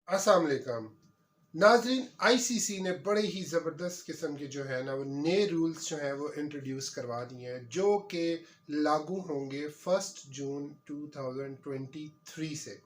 अस्सलाम वालेकुम नाजरीन। आईसीसी ने बड़े ही ज़बरदस्त किस्म के जो है ना वो नए रूल्स जो हैं वो इंट्रोड्यूस करवा दिए हैं, जो कि लागू होंगे 1 जून 2023 से।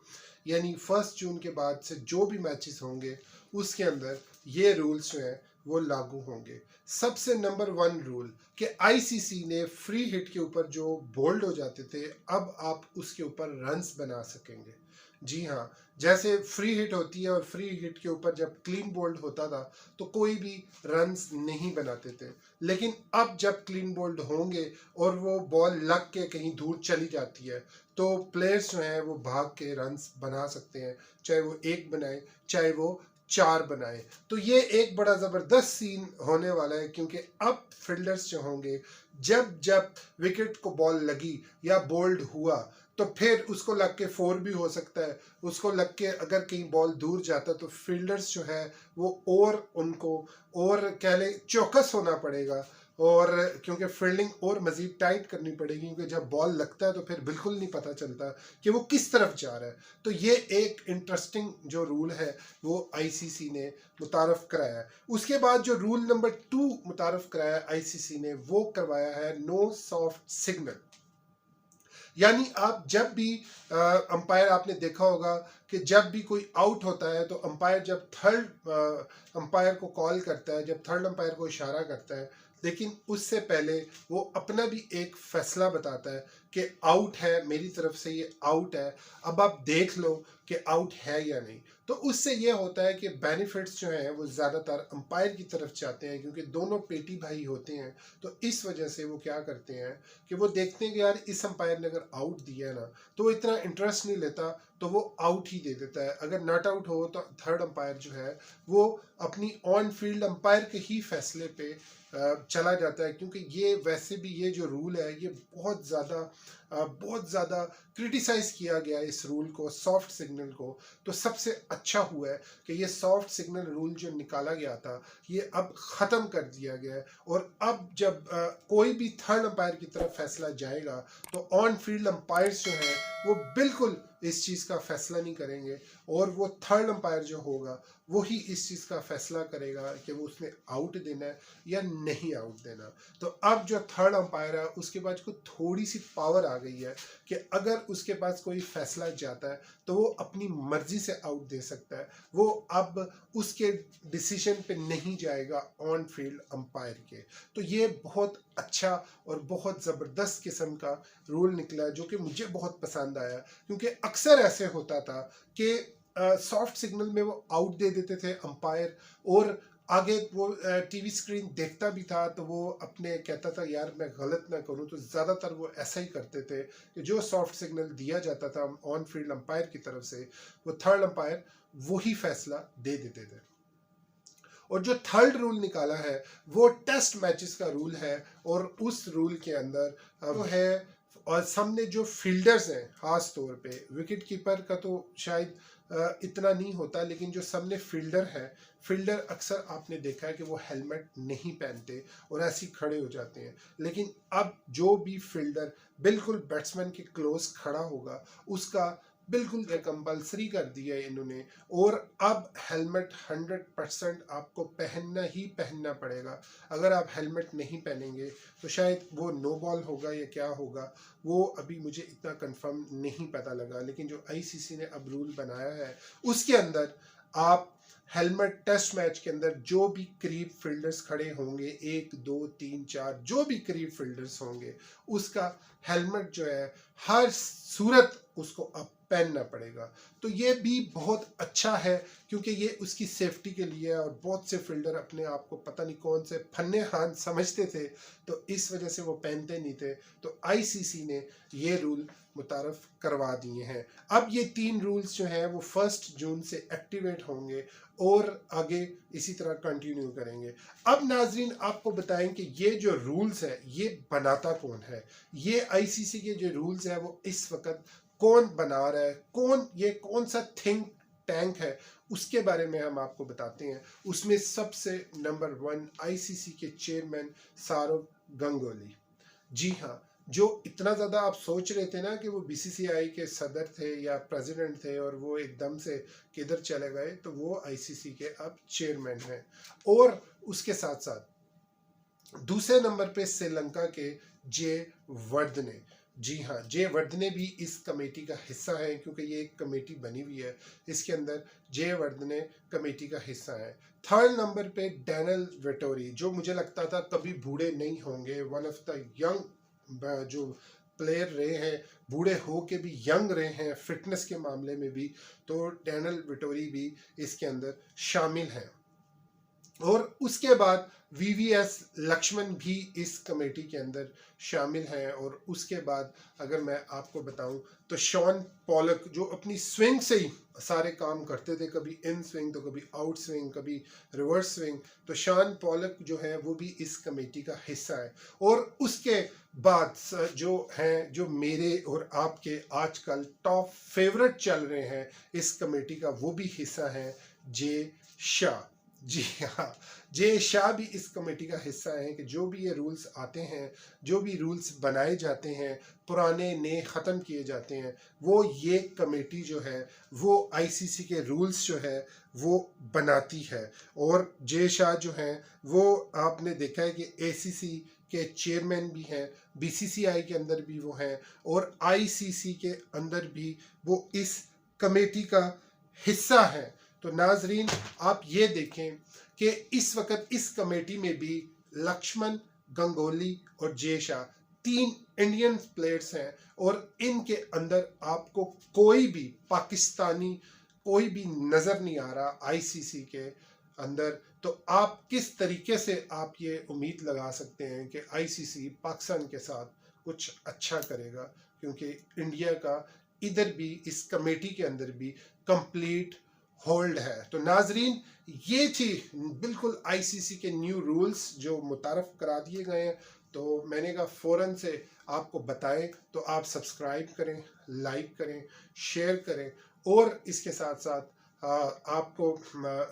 यानी 1 जून के बाद से जो भी मैचेस होंगे उसके अंदर ये रूल्स जो हैं वो लागू होंगे। सबसे नंबर 1 रूल कि आईसीसी ने फ्री हिट के ऊपर जो बोल्ड हो जाते थे, अब आप उसके ऊपर रन्स बना सकेंगे। जी हाँ, जैसे फ्री हिट होती है और फ्री हिट के ऊपर जब क्लीन बोल्ड होता था तो कोई भी रन्स नहीं बनाते थे, लेकिन अब जब क्लीन बोल्ड होंगे और वो बॉल लग के कहीं दूर चली जाती है तो प्लेयर्स जो हैं वो भाग के रन्स बना सकते हैं, चाहे वो एक बनाए चाहे वो 4 बनाए। तो ये एक बड़ा ज़बरदस्त सीन होने वाला है, क्योंकि अब फील्डर्स जो होंगे जब जब विकेट को बॉल लगी या बोल्ड हुआ तो फिर उसको लग के 4 भी हो सकता है, उसको लग के अगर कहीं बॉल दूर जाता तो फील्डर्स जो है वो और उनको और कह ले चौकस होना पड़ेगा, और क्योंकि फील्डिंग और मज़ीद टाइट करनी पड़ेगी, क्योंकि जब बॉल लगता है तो फिर बिल्कुल नहीं पता चलता कि वो किस तरफ जा रहा है। तो ये एक इंटरेस्टिंग जो रूल है वो आईसीसी ने मुतारफ़ कराया है। उसके बाद जो रूल नंबर 2 मुतारफ़ कराया आईसीसी ने वो करवाया है नो सॉफ्ट सिग्नल। यानी आप जब भी अंपायर आपने देखा होगा कि जब भी कोई आउट होता है तो अंपायर जब थर्ड अंपायर को कॉल करता है, जब थर्ड अंपायर को इशारा करता है, लेकिन उससे पहले वो अपना भी एक फैसला बताता है कि आउट है, मेरी तरफ से ये आउट है, अब आप देख लो कि आउट है या नहीं। तो उससे ये होता है कि बेनिफिट्स जो हैं वो ज़्यादातर अंपायर की तरफ जाते हैं, क्योंकि दोनों पेटी भाई होते हैं। तो इस वजह से वो क्या करते हैं कि वो देखते हैं कि यार इस अंपायर ने अगर आउट दिया है ना तो वो इतना इंटरेस्ट नहीं लेता, तो वो आउट ही दे देता है। अगर नॉट आउट हो तो थर्ड अंपायर जो है वो अपनी ऑन फील्ड अंपायर के ही फैसले पे चला जाता है, क्योंकि ये वैसे भी ये जो रूल है ये बहुत ज़्यादा क्रिटिसाइज़ किया गया है इस रूल को, सॉफ्ट सिग्नल को। तो सबसे अच्छा हुआ है कि ये सॉफ्ट सिग्नल रूल जो निकाला गया था ये अब ख़त्म कर दिया गया है, और अब जब कोई भी थर्ड अंपायर की तरफ फैसला जाएगा तो ऑन फील्ड अंपायर्स जो हैं वो बिल्कुल इस चीज़ का फैसला नहीं करेंगे, और वो थर्ड अंपायर जो होगा वही इस चीज़ का फैसला करेगा कि वो उसने आउट देना है या नहीं आउट देना। तो अब जो थर्ड अंपायर है उसके पास को थोड़ी सी पावर आ गई है कि अगर उसके पास कोई फैसला जाता है तो वो अपनी मर्जी से आउट दे सकता है। वो अब उसके डिसीजन पे नहीं जाएगा ऑन फील्ड अंपायर के। तो ये बहुत अच्छा और बहुत ज़बरदस्त किस्म का रूल निकला है, जो कि मुझे बहुत पसंद आया, क्योंकि अक्सर ऐसे होता था कि सॉफ्ट सिग्नल में वो आउट दे देते थे अंपायर, और आगे वो टीवी स्क्रीन देखता भी था तो वो अपने कहता था यार मैं गलत ना करूं, तो ज़्यादातर वो ऐसा ही करते थे कि जो सॉफ्ट सिग्नल दिया जाता था ऑन फील्ड अंपायर की तरफ से वो थर्ड अंपायर वही फैसला दे देते थे। और जो थर्ड रूल निकाला है वो टेस्ट मैचेस का रूल है, और उस रूल के अंदर जो है और सामने जो फील्डर्स हैं, खास तौर पे विकेट कीपर का तो शायद इतना नहीं होता, लेकिन जो सामने फील्डर है, फील्डर अक्सर आपने देखा है कि वो हेलमेट नहीं पहनते और ऐसे ही खड़े हो जाते हैं। लेकिन अब जो भी फील्डर बिल्कुल बैट्समैन के क्लोज खड़ा होगा उसका बिल्कुल कंपल्सरी कर दिया है इन्होंने, और अब हेलमेट 100% आपको पहनना ही पहनना पड़ेगा। अगर आप हेलमेट नहीं पहनेंगे तो शायद वो नो बॉल होगा या क्या होगा, वो अभी मुझे इतना कंफर्म नहीं पता लगा। लेकिन जो आईसीसी ने अब रूल बनाया है उसके अंदर आप हेलमेट टेस्ट मैच के अंदर जो भी करीब फील्डर्स खड़े होंगे, 1 2 3 4 जो भी करीब फील्डर्स होंगे, उसका हेलमेट जो है हर सूरत उसको अब पहनना पड़ेगा। तो ये भी बहुत अच्छा है, क्योंकि ये उसकी सेफ्टी के लिए है, और बहुत से फील्डर अपने आप को पता नहीं कौन से फन्ने हाथ समझते थे तो इस वजह से वो पहनते नहीं थे। तो आईसीसी ने ये रूल मुतारफ़ करवा दिए हैं। अब ये 3 रूल्स जो हैं वो 1 जून से एक्टिवेट होंगे और आगे इसी तरह कंटिन्यू करेंगे। अब नाजरीन आपको बताएं कि ये जो रूल्स है ये बनाता कौन है। ये आईसीसी के जो रूल्स है वो इस वक्त कौन बना रहा है, कौन सा थिंक टैंक है, उसके बारे में हम आपको बताते हैं। उसमें सबसे नंबर 1 आईसीसी के चेयरमैन सौरव गांगुली। जी हाँ, जो इतना ज़्यादा आप सोच रहे थे ना कि वो बीसीसीआई के सदर थे या प्रेसिडेंट थे और वो एकदम से किधर चले गए, तो वो आईसीसी के अब चेयरमैन हैं। और उसके साथ साथ दूसरे नंबर पे श्रीलंका के जे वर्धने। जी हाँ, जे वर्धने भी इस कमेटी का हिस्सा है, क्योंकि ये एक कमेटी बनी हुई है, इसके अंदर जे वर्धने कमेटी का हिस्सा है। थर्ड नंबर पे डैनियल वेटोरी, जो मुझे लगता था कभी बूढ़े नहीं होंगे, वन ऑफ द यंग जो प्लेयर रहे हैं, बूढ़े हो के भी यंग रहे हैं फिटनेस के मामले में भी, तो डैनियल वेटोरी भी इसके अंदर शामिल हैं। और उसके बाद वीवीएस लक्ष्मण भी इस कमेटी के अंदर शामिल हैं। और उसके बाद अगर मैं आपको बताऊं तो शॉन पॉलक, जो अपनी स्विंग से ही सारे काम करते थे, कभी इन स्विंग तो कभी आउट स्विंग, कभी रिवर्स स्विंग, तो शॉन पॉलक जो है वो भी इस कमेटी का हिस्सा है। और उसके बाद जो हैं, जो मेरे और आपके आजकल टॉप फेवरेट चल रहे हैं इस कमेटी का, वो भी हिस्सा है जे शाह। जी हाँ, जे शाह भी इस कमेटी का हिस्सा है कि जो भी ये रूल्स आते हैं, जो भी रूल्स बनाए जाते हैं, पुराने नए ख़त्म किए जाते हैं, वो ये कमेटी जो है वो आईसीसी के रूल्स जो है वो बनाती है। और जे शाह जो हैं वो आपने देखा है कि एसीसी के चेयरमैन भी हैं, बीसीसीआई के अंदर भी वो हैं, और आईसीसी के अंदर भी वो इस कमेटी का हिस्सा हैं। तो नाजरीन, आप ये देखें कि इस वक्त इस कमेटी में भी लक्ष्मण, गंगोली और जे शाह तीन इंडियन प्लेयर्स हैं। और इनके अंदर आपको कोई भी पाकिस्तानी कोई भी नज़र नहीं आ रहा आईसीसी के अंदर। तो आप किस तरीके से आप ये उम्मीद लगा सकते हैं कि आईसीसी पाकिस्तान के साथ कुछ अच्छा करेगा, क्योंकि इंडिया का इधर भी इस कमेटी के अंदर भी कंप्लीट होल्ड है। तो नाजरीन, ये थी बिल्कुल आईसीसी के न्यू रूल्स जो मुतारफ करा दिए गए हैं। तो मैंने कहा फ़ौरन से आपको बताएं, तो आप सब्सक्राइब करें, लाइक करें, शेयर करें, और इसके साथ साथ आपको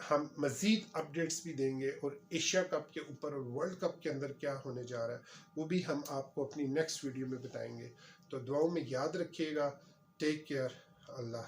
हम मज़ीद अपडेट्स भी देंगे, और एशिया कप के ऊपर और वर्ल्ड कप के अंदर क्या होने जा रहा है वो भी हम आपको अपनी नेक्स्ट वीडियो में बताएंगे। तो दुआओं में याद रखिएगा। Take care. अल्लाह।